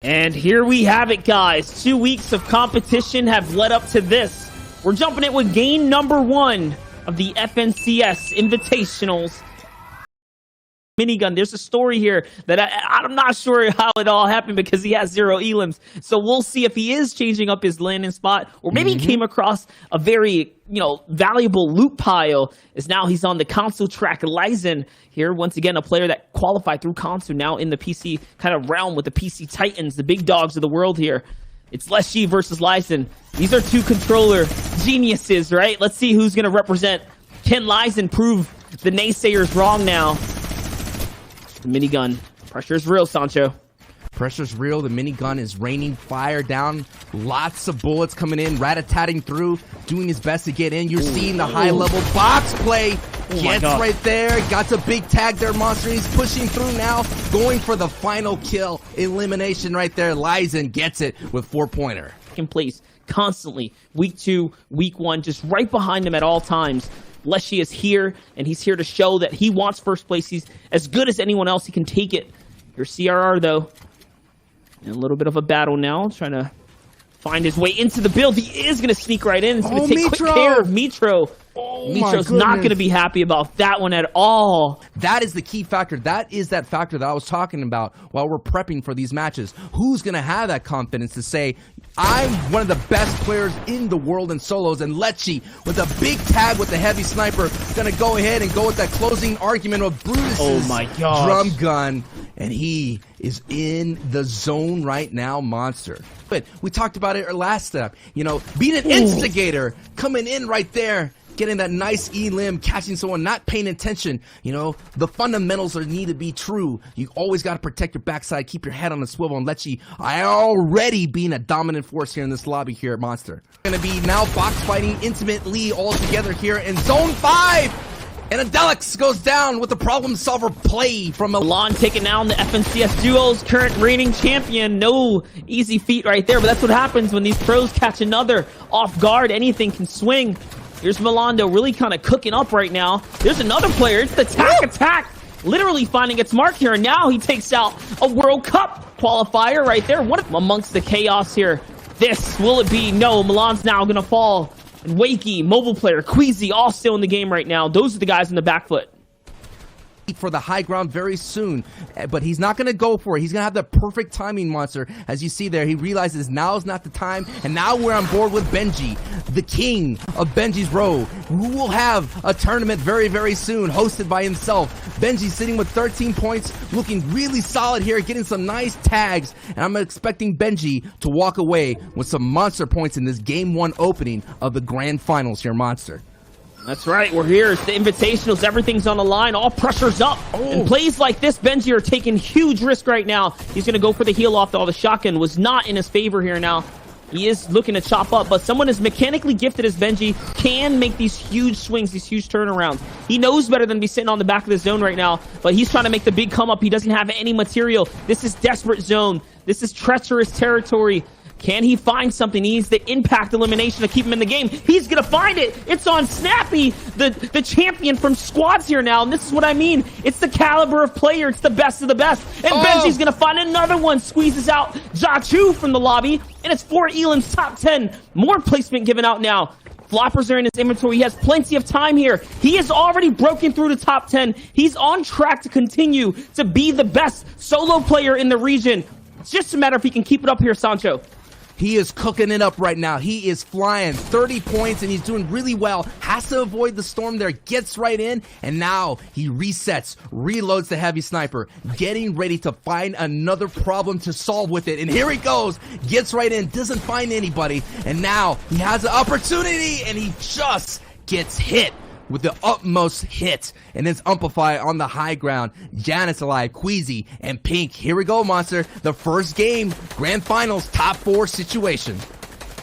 And here we have it, guys. 2 weeks of competition have led up to this. We're jumping it with game number 1 of the FNCS Invitationals. Minigun. There's a story here that I'm not sure how it all happened because he has 0 elims. So we'll see if he is changing up his landing spot, or maybe he came across a very, valuable loot pile, as now he's on the console track. Lyzen here, once again, a player that qualified through console, now in the PC kind of realm with the PC Titans, the big dogs of the world here. It's Leshy versus Lyzen. These are 2 controller geniuses, right? Let's see who's going to represent. Can Lyzen prove the naysayers wrong now? The minigun. Pressure's real, Sancho. Pressure's real. The minigun is raining fire down. Lots of bullets coming in, rat-a-tatting through, doing his best to get in. You're seeing the high-level box play. Gets right there. Got the big tag there, Monster. He's pushing through now, going for the final kill. Elimination right there. Lyzen gets it with 4-pointer. In place constantly. Week 2, week 1, just right behind him at all times. Leshy is here, and he's here to show that he wants first place. He's as good as anyone else. He can take it. Your CRR, though. And a little bit of a battle now, trying to find his way into the build. He is going to sneak right in. He's going to take quick care of Mitro. Mitro's not going to be happy about that one at all. That is the key factor. That is that factor that I was talking about while we're prepping for these matches. Who's going to have that confidence to say, I'm one of the best players in the world in solos, and Leshy, with a big tag with the heavy sniper, going to go ahead and go with that closing argument of Brutus's drum gun, and he is in the zone right now, Monster. But we talked about it last step, being an instigator, coming in right there, getting that nice elim, catching someone, not paying attention. The fundamentals need to be true. You always got to protect your backside, keep your head on the swivel, and Leshy already being a dominant force here in this lobby here at Monster. Going to be now box fighting intimately all together here in Zone 5. And Adelix goes down with the problem solver play from Milan, taking down the FNCS Duo's current reigning champion. No easy feat right there, but that's what happens when these pros catch another off guard. Anything can swing. Here's Milando really kind of cooking up right now. There's another player. It's the attack. Literally finding its mark here. And now he takes out a World Cup qualifier right there. What amongst the chaos here? This, will it be? No, Milan's now going to fall. And Wakey, mobile player, Queasy, all still in the game right now. Those are the guys in the back foot. For the high ground very soon, but he's not going to go for it. He's going to have the perfect timing, Monster. As you see there, he realizes now is not the time, and now we're on board with Benji, the king of Benji's Row, who will have a tournament very, very soon, hosted by himself. Benji sitting with 13 points, looking really solid here, getting some nice tags, and I'm expecting Benji to walk away with some monster points in this Game 1 opening of the Grand Finals here, Monster. That's right, we're here. It's the Invitationals. Everything's on the line. All pressure's up. And plays like this, Benji are taking huge risk right now. He's going to go for the heal off. All the shotgun was not in his favor here now. He is looking to chop up, but someone as mechanically gifted as Benji can make these huge swings, these huge turnarounds. He knows better than to be sitting on the back of the zone right now, but he's trying to make the big come up. He doesn't have any material. This is desperate zone. This is treacherous territory. Can he find something? He needs the impact elimination to keep him in the game. He's going to find it. It's on Snappy, the champion from squads here now. And this is what I mean. It's the caliber of player. It's the best of the best. And Benji's going to find another one. Squeezes out Jachu from the lobby. And it's 4 elims, top 10. More placement given out now. Floppers are in his inventory. He has plenty of time here. He has already broken through the top 10. He's on track to continue to be the best solo player in the region. It's just a matter if he can keep it up here, Sancho. He is cooking it up right now. He is flying 30 points, and he's doing really well. Has to avoid the storm there. Gets right in, and now he resets, reloads the heavy sniper, getting ready to find another problem to solve with it. And here he goes. Gets right in, doesn't find anybody, and now he has an opportunity, and he just gets hit with the utmost hit, and it's Amplify on the high ground. Janet's alive, Queasy, and Pink. Here we go, Monster. The first game, Grand Finals, top 4 situation.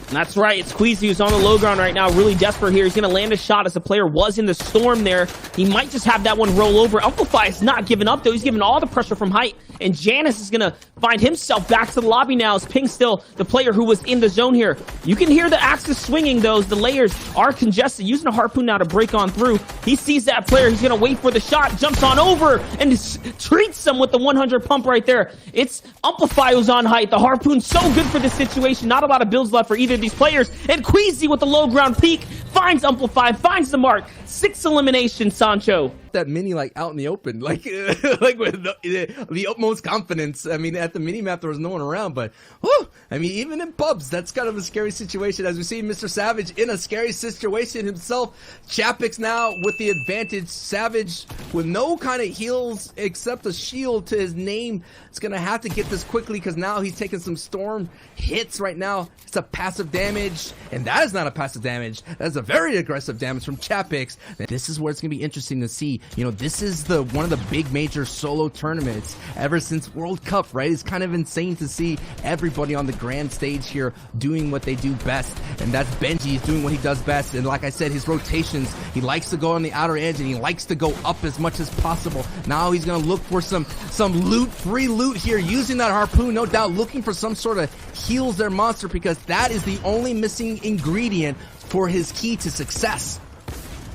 That's right, it's Squeezy who's on the low ground right now, really desperate here. He's going to land a shot as the player was in the storm there. He might just have that one roll over. Amplify is not giving up, though. He's giving all the pressure from height. And Janus is going to find himself back to the lobby now as Ping still the player who was in the zone here. You can hear the axes swinging, though. The layers are congested. Using a harpoon now to break on through. He sees that player. He's going to wait for the shot. Jumps on over and treats him with the 100 pump right there. It's Amplify who's on height. The harpoon's so good for this situation. Not a lot of builds left for either of these players. And Queasy with the low ground peak finds Amplify, finds the mark. 6 eliminations, Sancho. That mini like out in the open, like like with the utmost confidence. I mean, at the mini map there was no one around, but whew, I mean, even in pubs, that's kind of a scary situation. As we see Mr. Savage in a scary situation himself. Chapix now with the advantage. Savage with no kind of heals except a shield to his name. It's gonna have to get this quickly because now he's taking some storm hits right now. It's a passive damage, and that is not a passive damage. That's a very aggressive damage from Chapix. This is where it's gonna be interesting to see. You know, this is one of the big major solo tournaments ever since World Cup, right? It's kind of insane to see everybody on the grand stage here doing what they do best, and that's Benji doing what he does best. And like I said, his rotations, he likes to go on the outer edge and he likes to go up as much as possible. Now he's gonna look for some loot, free loot here, using that harpoon, no doubt, looking for some sort of heals their monster, because that is the only missing ingredient for his key to success.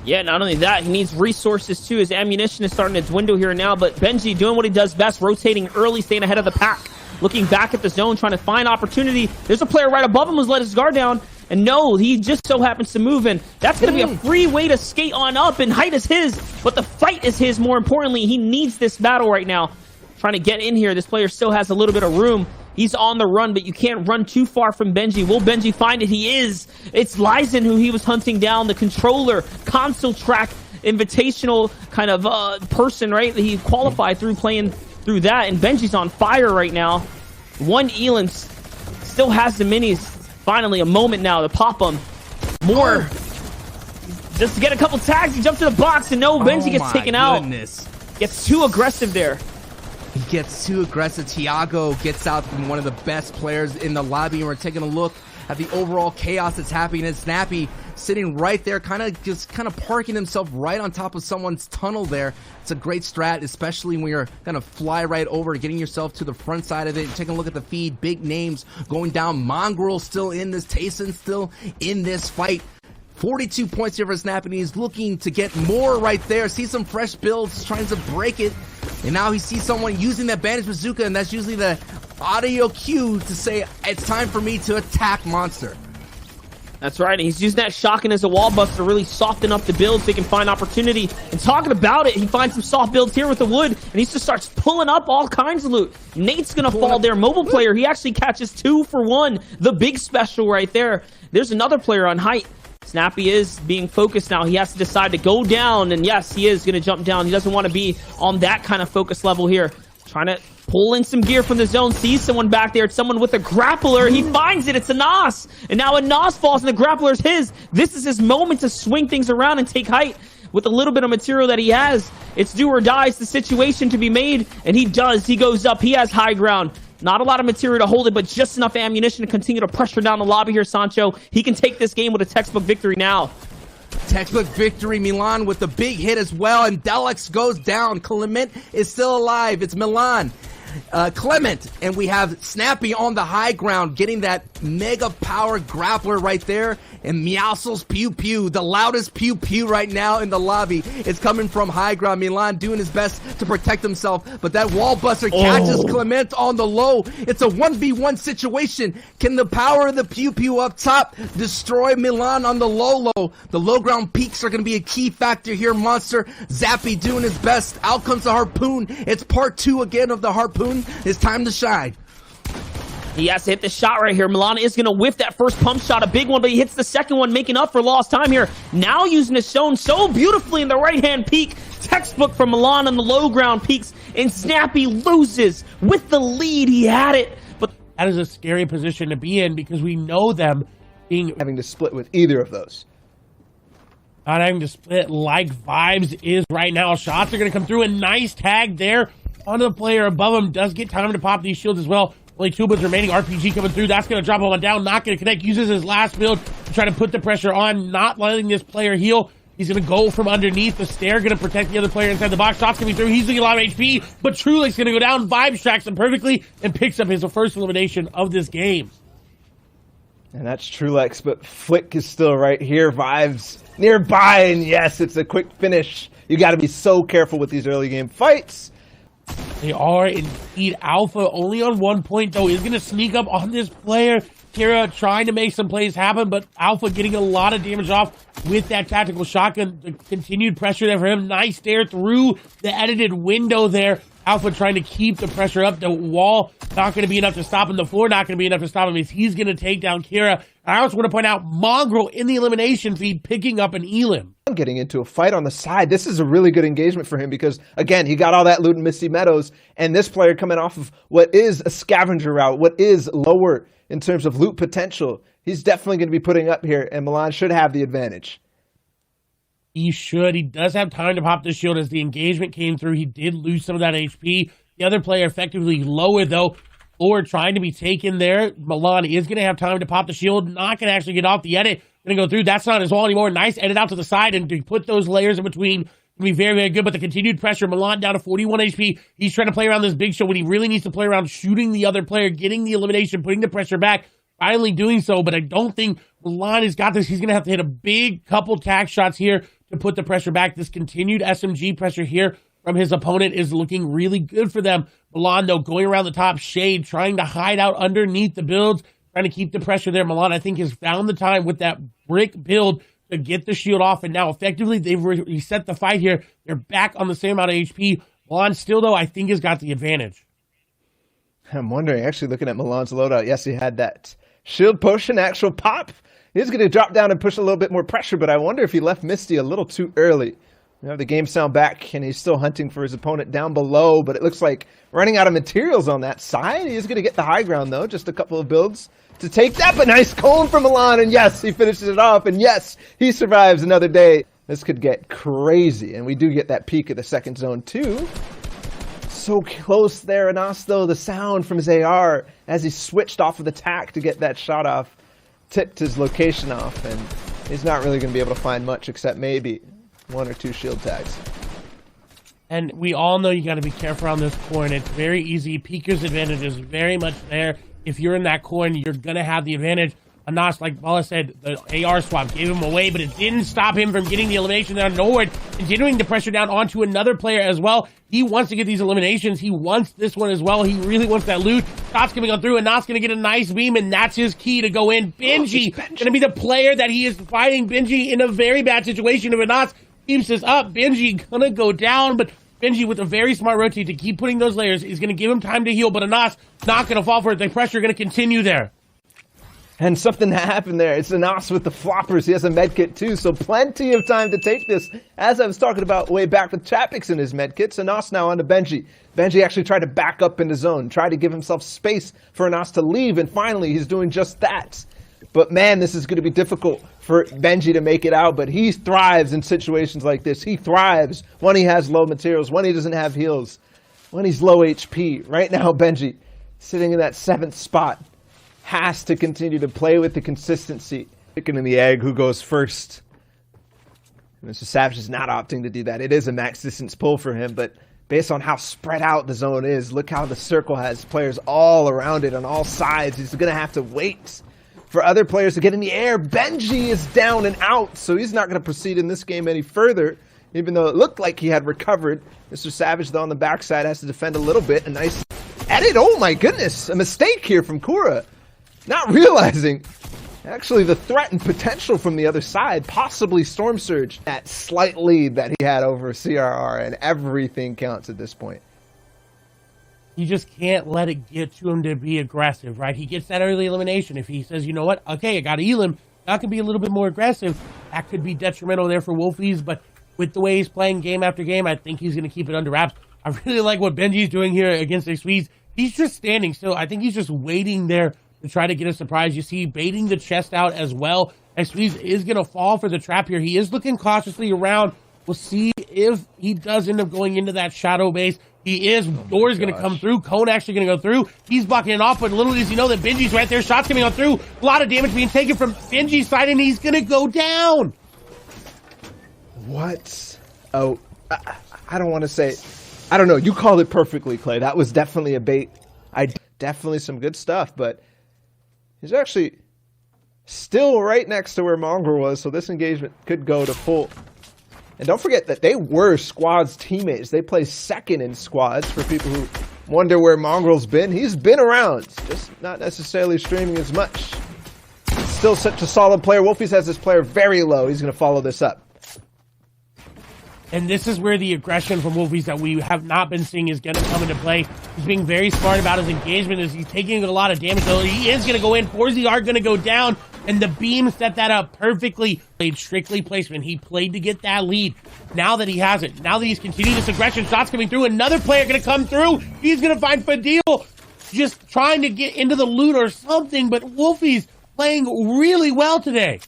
Yeah, not only that, he needs resources too. His ammunition is starting to dwindle here now, but Benji doing what he does best, rotating early, staying ahead of the pack, looking back at the zone, trying to find opportunity. There's a player right above him who's let his guard down, and no, he just so happens to move in. That's going to be a free way to skate on up, and height is his, but the fight is his. More importantly, he needs this battle right now. Trying to get in here. This player still has a little bit of room. He's on the run, but you can't run too far from Benji. Will Benji find it? He is. It's Lyzen who he was hunting down, the controller, console track, invitational kind of person, right? He qualified through playing through that, and Benji's on fire right now. One Elon still has the minis. Finally, a moment now to pop them. More. Just to get a couple tags, he jumps to the box, and no, Benji gets taken out. Gets too aggressive there. He gets too aggressive. Tiago gets out from one of the best players in the lobby, and we're taking a look at the overall chaos that's happening. And Snappy sitting right there, kind of parking himself right on top of someone's tunnel there. It's a great strat, especially when you're gonna fly right over, getting yourself to the front side of it. Taking a look at the feed, big names going down. Mongraal still in this, Tayson still in this fight. 42 points here for Snap, and he's looking to get more right there. See some fresh builds, trying to break it. And now he sees someone using that bandage bazooka, and that's usually the audio cue to say, it's time for me to attack monster. That's right, and he's using that shotgun as a wall buster to really soften up the build so he can find opportunity. And talking about it, he finds some soft builds here with the wood, and he just starts pulling up all kinds of loot. Nate's gonna fall there. Mobile player, he actually catches 2 for 1. The big special right there. There's another player on height. Snappy is being focused now. He has to decide to go down, and yes, he is going to jump down. He doesn't want to be on that kind of focus level here. Trying to pull in some gear from the zone. Sees someone back there. It's someone with a grappler. He finds it. It's a Nos. And now a Nos falls, and the grappler's his. This is his moment to swing things around and take height with a little bit of material that he has. It's do or die. It's the situation to be made, and he does. He goes up. He has high ground. Not a lot of material to hold it, but just enough ammunition to continue to pressure down the lobby here, Sancho. He can take this game with a textbook victory now. Textbook victory. Milan with the big hit as well, and Delix goes down. Clement is still alive. It's Milan. Clement, and we have Snappy on the high ground, getting that mega power grappler right there, and Meowscles pew pew, the loudest pew pew right now in the lobby. It's coming from high ground. Milan doing his best to protect himself, but that wall buster catches Clement on the low. It's a 1v1 situation. Can the power of the pew pew up top destroy Milan on the low? The low ground peaks are going to be a key factor here, monster. Zappy doing his best. Out comes the harpoon. It's part 2 again of the harpoon. It's time to shine. He has to hit the shot right here. Milan is going to whiff that first pump shot, a big one, but he hits the second one, making up for lost time here. Now using his stone so beautifully in the right-hand peak. Textbook from Milan on the low ground peaks, and Snappy loses with the lead. He had it, but that is a scary position to be in because we know them being having to split with either of those. Not having to split like Vibes is right now. Shots are going to come through. A nice tag there on the player above him. Does get time to pop these shields as well. Only 2 builds remaining. RPG coming through. That's going to drop him down. Not going to connect. Uses his last build to try to put the pressure on. Not letting this player heal. He's going to go from underneath the stair. Going to protect the other player inside the box. Shots coming through. He's losing a lot of HP. But Trulik's going to go down. Vibes tracks him perfectly and picks up his first elimination of this game. And that's Trulex, but Flick is still right here. Vibes nearby, and yes, it's a quick finish. You got to be so careful with these early game fights. They are indeed. Alpha only on 1 point, though, is going to sneak up on this player. Kira trying to make some plays happen, but Alpha getting a lot of damage off with that tactical shotgun. The continued pressure there for him. Nice stare through the edited window there. Alpha trying to keep the pressure up. The wall not going to be enough to stop him. The floor not going to be enough to stop him. He's going to take down Kira. I also want to point out Mongraal in the elimination feed picking up an Elim. Getting into a fight on the side. This is a really good engagement for him because, again, he got all that loot in Misty Meadows, and this player coming off of what is a scavenger route, what is lower in terms of loot potential. He's definitely going to be putting up here, and Milan should have the advantage. He should. He does have time to pop the shield as the engagement came through. He did lose some of that HP. The other player effectively lower, though. Or trying to be taken there. Milan is going to have time to pop the shield. Not going to actually get off the edit. Going to go through. That's not his wall anymore. Nice edit out to the side. And to put those layers in between can be very, very good. But the continued pressure, Milan down to 41 HP. He's trying to play around this big show when he really needs to play around shooting the other player, getting the elimination, putting the pressure back. Finally doing so. But I don't think Milan has got this. He's going to have to hit a big couple tack shots here to put the pressure back. This continued SMG pressure here from his opponent is looking really good for them. Milan, though, going around the top shade, trying to hide out underneath the builds, trying to keep the pressure there. Milan, I think, has found the time with that brick build to get the shield off, and now effectively they've reset the fight here. They're back on the same amount of HP. Milan still, though, I think has got the advantage. I'm wondering, actually looking at Milan's loadout, yes, he had that shield potion, actual pop. He's going to drop down and push a little bit more pressure, but I wonder if he left Misty a little too early. You know, the game sound back, and he's still hunting for his opponent down below, but it looks like running out of materials on that side. He's going to get the high ground, though. Just a couple of builds to take that, but nice cone from Milan, and yes, he finishes it off, and yes, he survives another day. This could get crazy, and we do get that peak of the second zone, too. So close there, Anas, though, the sound from his AR as he switched off of the tack to get that shot off, tipped his location off, and he's not really going to be able to find much except maybe 1 or 2 shield tags. And we all know you got to be careful on this coin. It's very easy. Peeker's advantage is very much there. If you're in that coin, you're going to have the advantage. Anas, like Bala said, the AR swap gave him away, but it didn't stop him from getting the elimination down nowhere, continuing the pressure down onto another player as well. He wants to get these eliminations. He wants this one as well. He really wants that loot. Shots coming on through, and Anas going to get a nice beam, and that's his key to go in. Benji going to be the player that he is fighting. Benji in a very bad situation. If Anas keeps this up, Benji going to go down, but Benji with a very smart rotate to keep putting those layers is going to give him time to heal, but Anas not going to fall for it. The pressure going to continue there. And something happened there. It's Anas with the floppers. He has a medkit too, so plenty of time to take this. As I was talking about way back with Chapix in his medkits, Anas now on to Benji. Benji actually tried to back up in the zone, tried to give himself space for Anas to leave, and finally he's doing just that. But man, this is going to be difficult for Benji to make it out, but he thrives in situations like this. He thrives when he has low materials, when he doesn't have heals, when he's low HP. Right now, Benji, sitting in that 7th spot, has to continue to play with the consistency. Picking in the egg, who goes first. Mr. Savage is not opting to do that. It is a max distance pull for him, but based on how spread out the zone is, look how the circle has players all around it on all sides. He's going to have to wait for other players to get in the air. Benji is down and out, so he's not going to proceed in this game any further, even though it looked like he had recovered. Mr. Savage, though, on the backside has to defend a little bit. A nice edit. Oh my goodness, a mistake here from Kura. Not realizing, actually, the threat and potential from the other side, possibly Storm Surge, that slight lead that he had over CRR, and everything counts at this point. You just can't let it get to him to be aggressive, right? He gets that early elimination. If he says, you know what, okay, I got Elim, that could be a little bit more aggressive. That could be detrimental there for Wolfiez, but with the way he's playing game after game, I think he's going to keep it under wraps. I really like what Benji's doing here against the Squeeze. He's just standing still. I think he's just waiting there to try to get a surprise. You see, baiting the chest out as well. And Squeeze is going to fall for the trap here. He is looking cautiously around. We'll see if he does end up going into that shadow base. He is. Door's going to come through. Cone actually going to go through. He's blocking it off, but little does he know that Benji's right there. Shots coming on through. A lot of damage being taken from Benji's side, and he's going to go down. What? Oh, I don't want to say. I don't know. You called it perfectly, Clay. That was definitely a bait. Definitely some good stuff, but he's actually still right next to where Mongraal was, so this engagement could go to full. And don't forget that they were Squad's teammates. They play second in Squads. For people who wonder where Mongraal's been, he's been around, just not necessarily streaming as much. Still such a solid player. Wolfiez has this player very low. He's going to follow this up. And this is where the aggression from Wolfiez that we have not been seeing is going to come into play. He's being very smart about his engagement as he's taking a lot of damage. So he is going to go in. 4Z are going to go down. And the beam set that up perfectly. Played strictly placement. He played to get that lead. Now that he has it, now that he's continuing this aggression, shots coming through. Another player going to come through. He's going to find Fadil just trying to get into the loot or something. But Wolfiez playing really well today.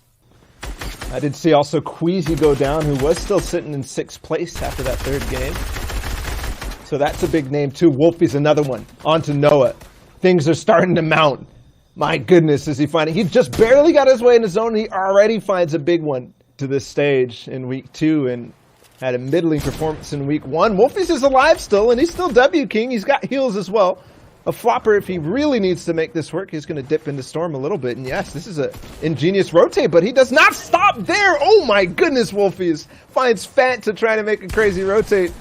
I did see also Queasy go down, who was still sitting in 6th place after that 3rd game. So that's a big name too. Wolfiez another one. On to Noah. Things are starting to mount. My goodness, is he finding? He just barely got his way in the zone. He already finds a big one to this stage in week 2 and had a middling performance in week 1. Wolfiez is alive still, and he's still W King. He's got heals as well. A flopper, if he really needs to make this work, he's going to dip into Storm a little bit. And yes, this is an ingenious rotate, but he does not stop there. Oh my goodness, Wolfiez finds Fant to try to make a crazy rotate.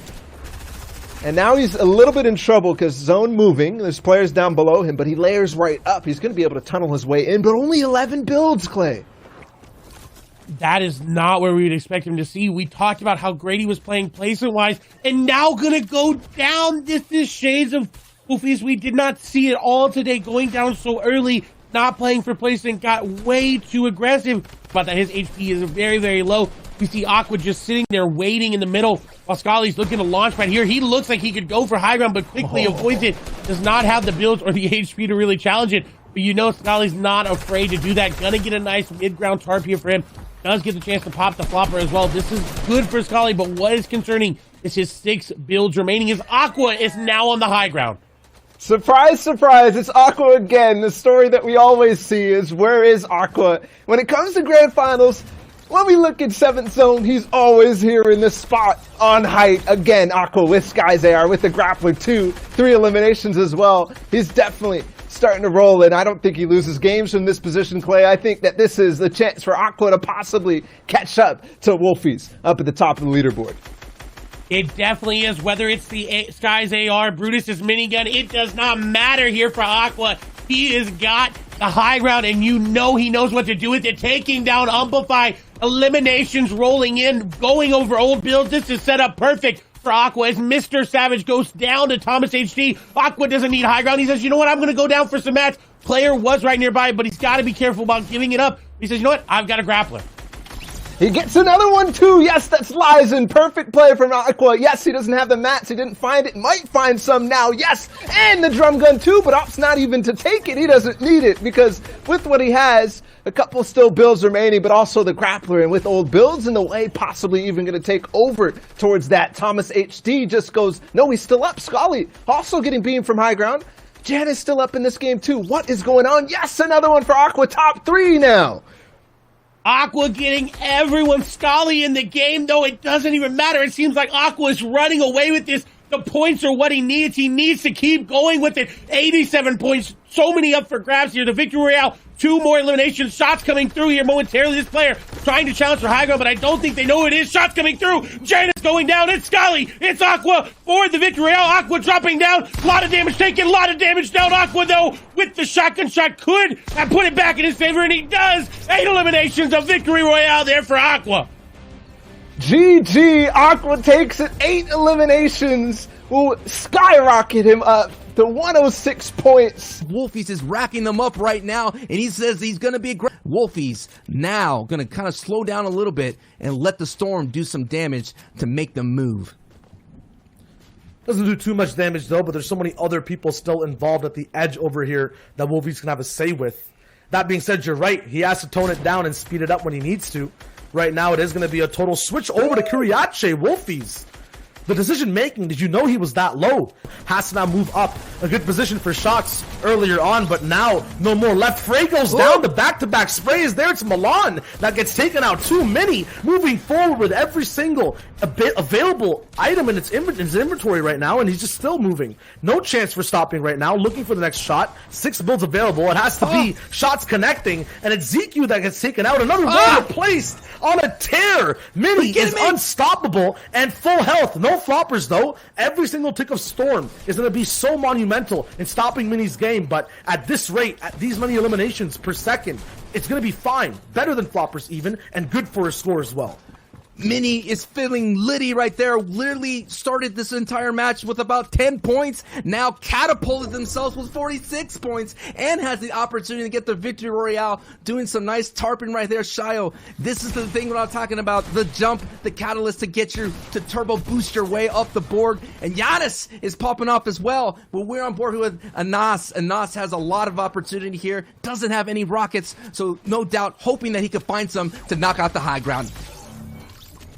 And now he's a little bit in trouble because zone moving. There's players down below him, but he layers right up. He's going to be able to tunnel his way in, but only 11 builds, Clay. That is not where we would expect him to see. We talked about how great he was playing placement-wise, and now going to go down. This is shades of Wolfiez. We did not see it all today, going down so early, not playing for placement, got way too aggressive. But that his HP is very, very low. We see Aqua just sitting there waiting in the middle while Scully's looking to launch pad here. He looks like he could go for high ground, but quickly avoids it. Does not have the builds or the HP to really challenge it. But you know Scully's not afraid to do that. Gonna get a nice mid-ground tarp here for him. Does get the chance to pop the flopper as well. This is good for Scully, but what is concerning is his 6 builds remaining. His Aqua is now on the high ground. Surprise, surprise, it's Aqua again. The story that we always see is, where is Aqua? When it comes to grand finals, when we look at 7th zone, he's always here in this spot on height. Again, Aqua with Sky's AR, with the grappler too. 3 eliminations as well. He's definitely starting to roll, and I don't think he loses games from this position, Clay. I think that this is the chance for Aqua to possibly catch up to Wolfiez up at the top of the leaderboard. It definitely is, whether it's the Sky's AR, Brutus's minigun, it does not matter here for Aqua. He has got the high ground, and you know he knows what to do with it. Taking down Amplify, eliminations rolling in, going over old builds. This is set up perfect for Aqua as Mr. Savage goes down to Thomas HD. Aqua doesn't need high ground. He says, you know what, I'm going to go down for some mats. Player was right nearby, but he's got to be careful about giving it up. He says, you know what, I've got a grappler. He gets another one too. Yes, that's Lizen. Perfect play from Aqua. Yes, he doesn't have the mats. He didn't find it. Might find some now. Yes, and the drum gun too, but Op's not even to take it. He doesn't need it because with what he has, a couple still builds remaining, but also the grappler, and with old builds in the way, possibly even going to take over towards that. Thomas HD just goes, no, he's still up. Scully also getting beamed from high ground. Jan is still up in this game too. What is going on? Yes, another one for Aqua. Top 3 now. Aqua getting everyone. Scully in the game, though, it doesn't even matter. It seems like Aqua is running away with this. The points are what he needs. He needs to keep going with it. 87 points. So many up for grabs here. The Victory Royale. 2 more elimination shots coming through here momentarily. This player trying to challenge for high ground, but I don't think they know who it is. Shots coming through. Janus going down. It's Scully. It's Aqua for the Victory Royale. Aqua dropping down. A lot of damage taken. A lot of damage down. Aqua, though, with the shotgun shot, could have put it back in his favor, and he does. 8 eliminations of Victory Royale there for Aqua. GG. Aqua takes it. 8 eliminations will skyrocket him up to 106 points. Wolfiez is racking them up right now, and he says he's going to be great. Wolfiez now going to kind of slow down a little bit and let the Storm do some damage to make them move. Doesn't do too much damage though, but there's so many other people still involved at the edge over here that Wolfiez can have a say with. That being said, you're right. He has to tone it down and speed it up when he needs to. Right now, it is going to be a total switch over to Kingrichard. Wolfiez The decision making, did you know he was that low? Has to now move up. A good position for shots earlier on, but now no more left. Frey goes down. The back-to-back spray is there. It's Milan that gets taken out. Too many moving forward with every single available item in its inventory right now, and he's just still moving. No chance for stopping right now. Looking for the next shot. 6 builds available. It has to be shots connecting, and it's ZQ that gets taken out. Another one replaced on a tear. Mini is unstoppable and full health. No floppers though. Every single tick of Storm is going to be so monumental in stopping Mini's game, but at this rate, at these many eliminations per second, it's going to be fine. Better than floppers even, and good for his score as well. Mini is feeling litty right there. Literally started this entire match with about 10 points. Now catapulted themselves with 46 points and has the opportunity to get the victory royale. Doing some nice tarping right there, Shio. This is the thing that I'm talking about. The jump, the catalyst to get you to turbo boost your way up the board. And Giannis is popping off as well. But we're on board with Anas. Anas has a lot of opportunity here. Doesn't have any rockets. So no doubt hoping that he could find some to knock out the high ground.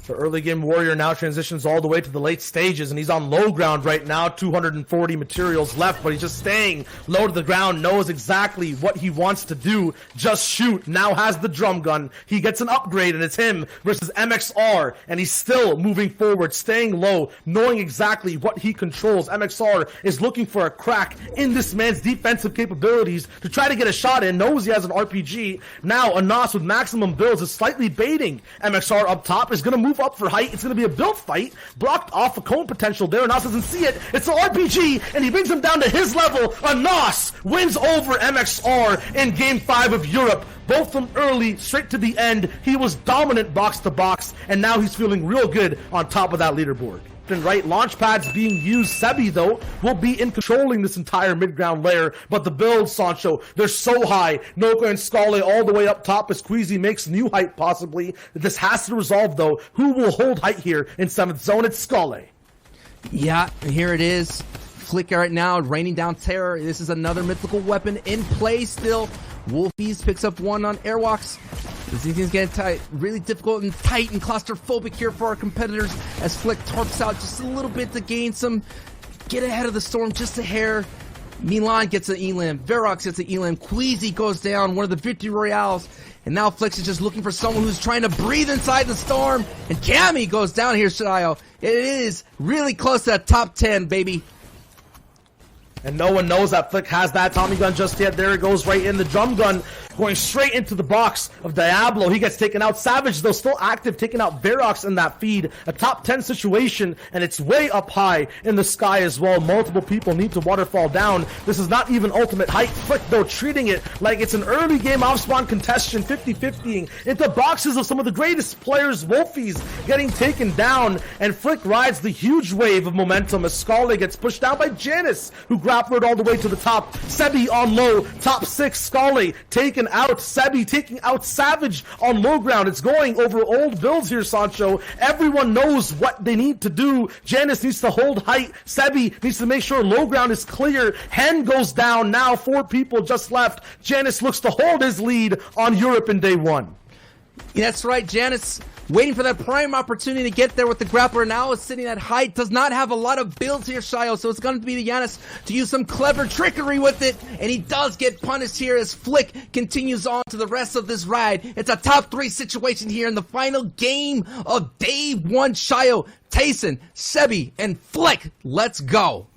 The early game warrior now transitions all the way to the late stages, and he's on low ground right now. 240 materials left, but he's just staying low to the ground, knows exactly what he wants to do. Just shoot. Now has the drum gun. He gets an upgrade, and it's him versus MXR, and he's still moving forward, staying low, knowing exactly what he controls. MXR is looking for a crack in this man's defensive capabilities to try to get a shot in, knows he has an RPG. Now Anas with maximum builds is slightly baiting MXR up top, is going to move up for height. It's going to be a build fight. Blocked off a cone potential there. Anas doesn't see it. It's an RPG, and he brings him down to his level. Anas wins over MXR in Game 5 of Europe. Both from early straight to the end. He was dominant box to box, and now he's feeling real good on top of that leaderboard. And right, launch pads being used. Sebi, though, will be in controlling this entire mid-ground layer, but the builds, Sancho, they're so high. Noka and Skale all the way up top as Squeezy makes new height, possibly. This has to resolve, though. Who will hold height here in 7th zone? It's Skale. Yeah, here it is. Flick right now, raining down terror. This is another mythical weapon in play still. Wolfiez picks up one on Airwalks. This thing's getting tight, really difficult and tight and claustrophobic here for our competitors as Flick tarps out just a little bit to gain some, get ahead of the storm just a hair. Milan gets an elim, Verox gets an elim, Queasy goes down, one of the victory royales, and now Flick is just looking for someone who's trying to breathe inside the storm, and Cammy goes down here, Shio. It is really close to that top 10, baby. And no one knows that Flick has that Tommy gun just yet. There it goes right in the drum gun, going straight into the box of Diablo. He gets taken out. Savage, though, still active, taking out Verox in that feed. A top 10 situation, and it's way up high in the sky as well. Multiple people need to waterfall down. This is not even ultimate height. Flick, though, treating it like it's an early game off-spawn contestation, 50-50ing into boxes of some of the greatest players. Wolfiez getting taken down, and Flick rides the huge wave of momentum as Skale gets pushed down by Janice, who grapplered all the way to the top. Sebi on low, top 6. Skale taken out. Sebi taking out Savage on low ground. It's going over old builds here, Sancho. Everyone knows what they need to do. Janice needs to hold height. Sebi needs to make sure low ground is clear. Hen goes down. Now 4 people just left. Janice looks to hold his lead on Europe in day 1. Yeah, that's right, Janice. Waiting for that prime opportunity to get there with the grappler. Now is sitting at height. Does not have a lot of builds here, Shio. So it's going to be the Giannis to use some clever trickery with it. And he does get punished here as Flick continues on to the rest of this ride. It's a top 3 situation here in the final game of day 1, Shio. Tayson, Sebi, and Flick. Let's go.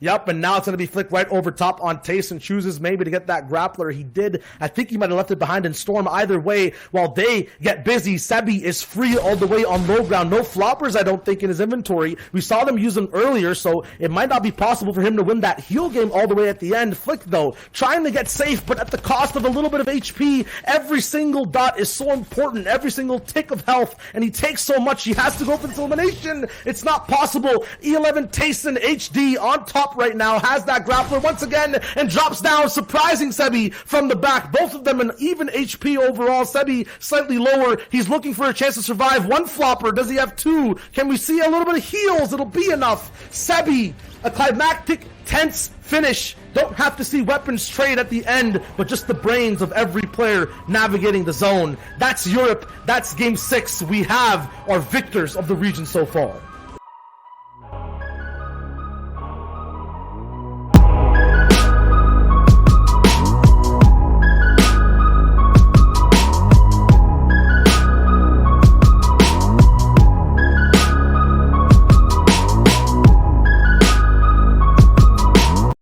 Yep, and now it's going to be Flick right over top on Tayson. Chooses maybe to get that grappler. He did. I think he might have left it behind in Storm. Either way, while they get busy, Sebi is free all the way on low ground. No floppers, I don't think, in his inventory. We saw them use them earlier, so it might not be possible for him to win that heal game all the way at the end. Flick, though, trying to get safe, but at the cost of a little bit of HP. Every single dot is so important. Every single tick of health, and he takes so much. He has to go for this elimination. It's not possible. E11 Tayson HD on top right now, has that grappler once again and drops down, surprising Sebi from the back. Both of them an even HP overall. Sebi slightly lower. He's looking for a chance to survive. 1 flopper. Does he have 2? Can we see a little bit of heals? It'll be enough. Sebi, a climactic, tense finish. Don't have to see weapons trade at the end, but just the brains of every player navigating the zone. That's Europe. That's Game 6. We have our victors of the region so far.